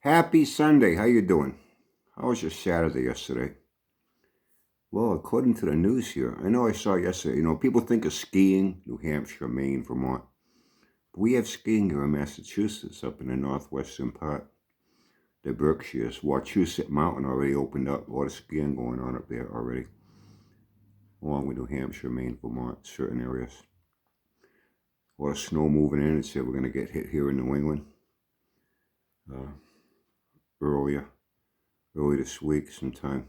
Happy Sunday. How you doing? How was your Saturday yesterday? Well, according to the news here, I know I saw yesterday, people think of skiing, New Hampshire, Maine, Vermont. But we have skiing here in Massachusetts, up in the northwestern part. The Berkshires. Wachusett Mountain already opened up. A lot of skiing going on up there already, along with New Hampshire, Maine, Vermont, certain areas. A lot of snow moving in. It said we're going to get hit here in New England uh, early this week sometime.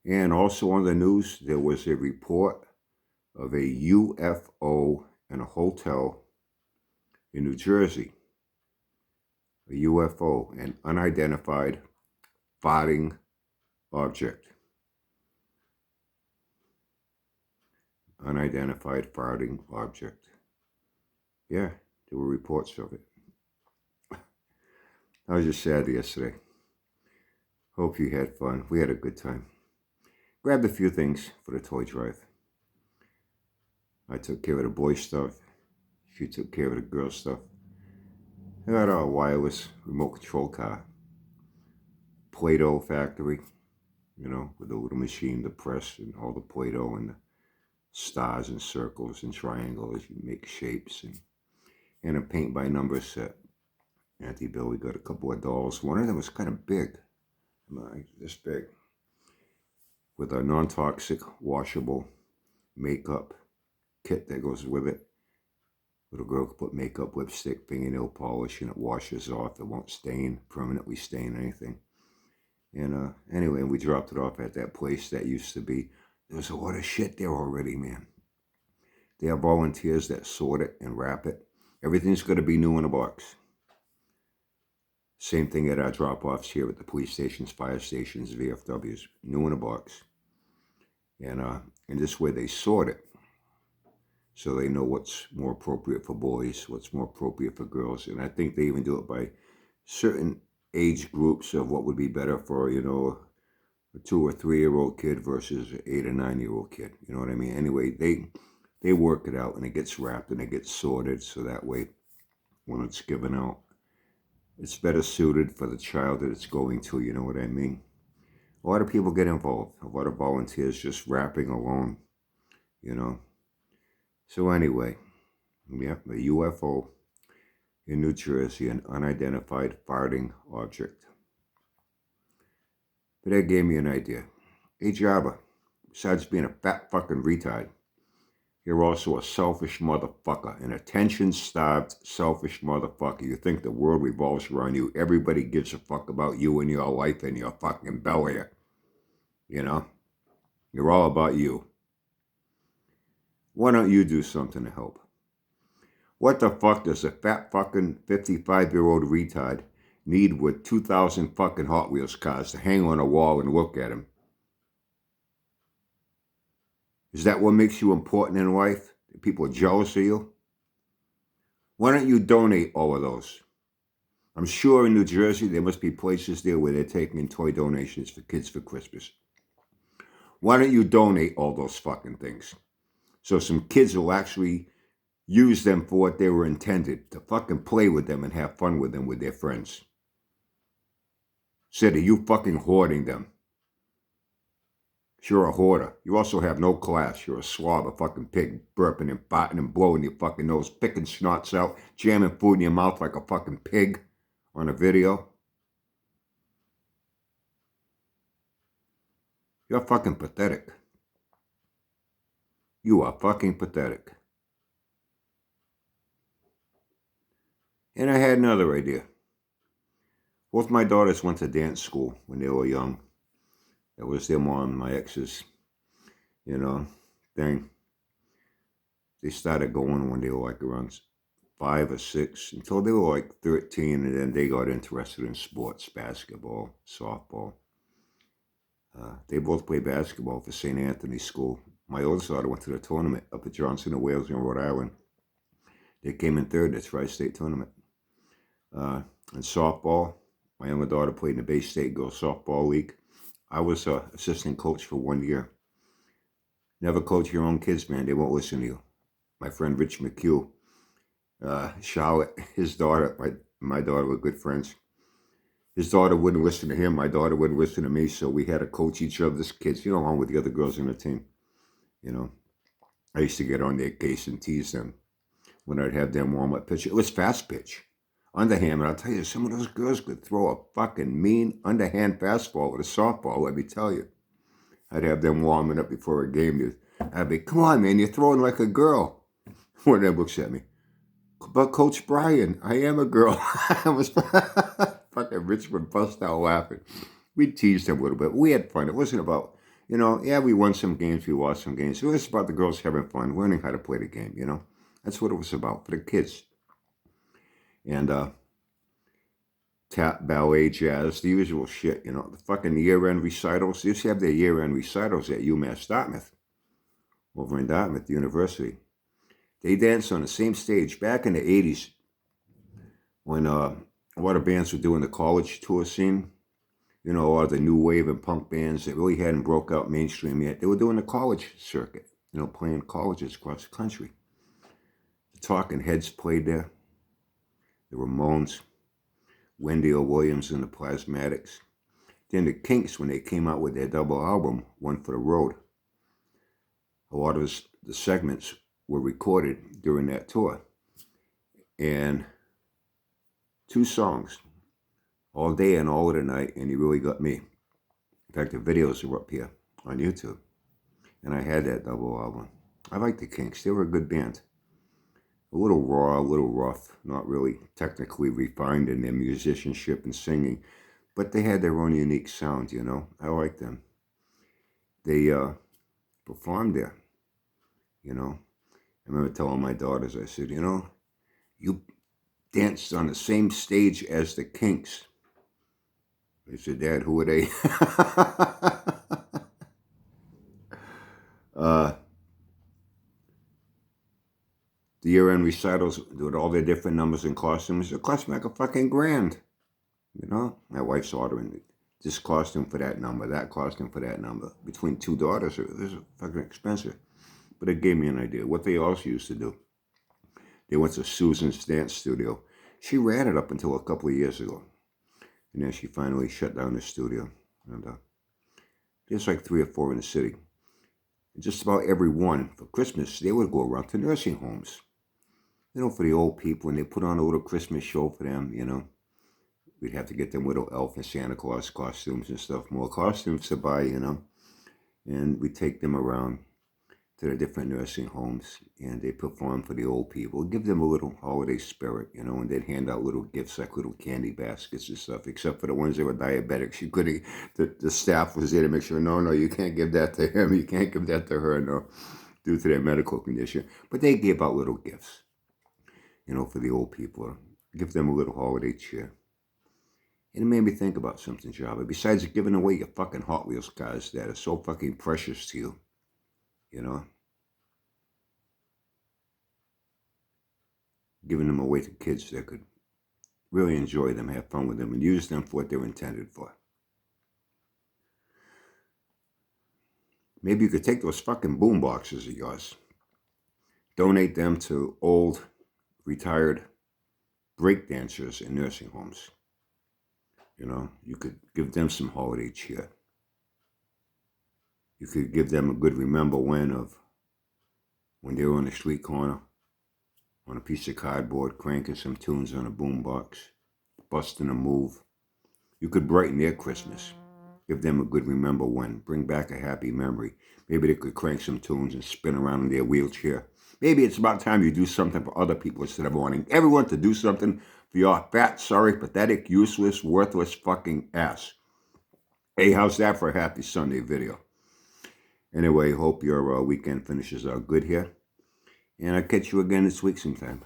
And also on the news, there was a report of a UFO in a hotel in New Jersey. A UFO, an unidentified farting object. Unidentified farting object. Yeah, there were reports of it. I was just sad yesterday. Hope you had fun. We had a good time. Grabbed a few things for the toy drive. I took care of the boy stuff. She took care of the girl stuff. I got a wireless remote control car. Play-Doh factory, with the little machine to press and all the Play-Doh and the stars and circles and triangles. You make shapes and a paint by number set. Auntie Billy got a couple of dolls. One of them was kind of big, like this big, with a non-toxic washable makeup kit that goes with it. Little girl can put makeup, lipstick, fingernail polish, and it washes off. It won't permanently stain anything. And anyway, we dropped it off at that place that used to be. There was a lot of shit there already, man. They have volunteers that sort it and wrap it. Everything's going to be new in a box. Same thing at our drop-offs here at the police stations, fire stations, VFWs. New in a box. And in this way, they sort it. So they know what's more appropriate for boys, what's more appropriate for girls. And I think they even do it by certain age groups of what would be better for, a 2 or 3-year-old kid versus an 8 or 9-year-old kid. You know what I mean? Anyway, they work it out and it gets wrapped and it gets sorted so that way when it's given out, it's better suited for the child that it's going to, you know what I mean? A lot of people get involved. A lot of volunteers just wrapping alone, So anyway, we have the UFO in New Jersey, an unidentified farting object. But that gave me an idea. Hey Jabba, besides being a fat fucking retard, you're also a selfish motherfucker, an attention-starved, selfish motherfucker. You think the world revolves around you. Everybody gives a fuck about you and your life and your fucking belly. You're all about you. Why don't you do something to help? What the fuck does a fat fucking 55-year-old retard need with 2,000 fucking Hot Wheels cars to hang on a wall and look at him? Is that what makes you important in life? That people are jealous of you? Why don't you donate all of those? I'm sure in New Jersey there must be places there where they're taking in toy donations for kids for Christmas. Why don't you donate all those fucking things? So some kids will actually use them for what they were intended, to fucking play with them and have fun with them with their friends. Instead of you fucking hoarding them. You're a hoarder. You also have no class. You're a slob, a fucking pig, burping and farting and blowing your fucking nose, picking snots out, jamming food in your mouth like a fucking pig on a video. You're fucking pathetic. You are fucking pathetic. And I had another idea. Both my daughters went to dance school when they were young. That was their mom, my ex's, thing. They started going when they were like around 5 or 6 until they were like 13, and then they got interested in sports, basketball, softball. They both played basketball for St. Anthony's School. My oldest daughter went to the tournament up at Johnson and Wales in Rhode Island. They came in third at the Tri-State tournament. And softball, my younger daughter played in the Bay State Girls Softball League. I was an assistant coach for 1 year. Never coach your own kids, man. They won't listen to you. My friend Rich McHugh, Charlotte, his daughter, my daughter were good friends. His daughter wouldn't listen to him. My daughter wouldn't listen to me. So we had to coach each other's kids, along with the other girls in the team. I used to get on their case and tease them when I'd have them warm up pitch. It was fast pitch. Underhand, and I'll tell you, some of those girls could throw a fucking mean underhand fastball with a softball, let me tell you. I'd have them warming up before a game. I'd be, come on, man, you're throwing like a girl. One of them looks at me. But Coach Brian, I am a girl. I was fucking Rich would bust out laughing. We teased him a little bit. We had fun. It wasn't about, we won some games, we lost some games. It was about the girls having fun, learning how to play the game, That's what it was about for the kids. And tap, ballet, jazz, the usual shit, the fucking year-end recitals. They used to have their year-end recitals at UMass Dartmouth, over in Dartmouth University. They danced on the same stage back in the 80s when a lot of bands were doing the college tour scene. A lot of the new wave and punk bands that really hadn't broke out mainstream yet. They were doing the college circuit, playing colleges across the country. The Talking Heads played there. The Ramones, Wendy O. Williams and the Plasmatics. Then the Kinks, when they came out with their double album, One for the Road. A lot of the segments were recorded during that tour. And 2 songs, All Day and All of the Night, and You Really Got Me. In fact, the videos are up here on YouTube. And I had that double album. I like the Kinks. They were a good band. A little raw, a little rough, not really technically refined in their musicianship and singing, but they had their own unique sound, I like them. They performed there, I remember telling my daughters, I said, you danced on the same stage as the Kinks. They said, Dad, who are they? The year-end recitals with all their different numbers and costumes. It cost me like a fucking grand. My wife's ordering this costume for that number, that costume for that number. Between 2 daughters, it was fucking expensive. But it gave me an idea. What they also used to do, they went to Susan's dance studio. She ran it up until a couple of years ago. And then she finally shut down the studio. And there's like 3 or 4 in the city. And just about every one, for Christmas, they would go around to nursing homes. For the old people, and they put on a little Christmas show for them, We'd have to get them little elf and Santa Claus costumes and stuff, more costumes to buy, And we'd take them around to the different nursing homes, and they perform for the old people, give them a little holiday spirit, and they'd hand out little gifts like little candy baskets and stuff, except for the ones that were diabetics. You couldn't, the staff was there to make sure, no, you can't give that to him, you can't give that to her, no, due to their medical condition. But they gave out little gifts, for the old people, give them a little holiday cheer. And it made me think about something, Java. Besides giving away your fucking Hot Wheels cars that are so fucking precious to you, giving them away to kids that could really enjoy them, have fun with them, and use them for what they're intended for. Maybe you could take those fucking boom boxes of yours, donate them to old, retired break dancers in nursing homes. You could give them some holiday cheer. You could give them a good remember when they were on the street corner, on a piece of cardboard, cranking some tunes on a boombox, busting a move. You could brighten their Christmas. Give them a good remember when. Bring back a happy memory. Maybe they could crank some tunes and spin around in their wheelchair. Maybe it's about time you do something for other people instead of wanting everyone to do something for your fat, sorry, pathetic, useless, worthless fucking ass. Hey, how's that for a happy Sunday video? Anyway, hope your weekend finishes out good here. And I'll catch you again this week sometime.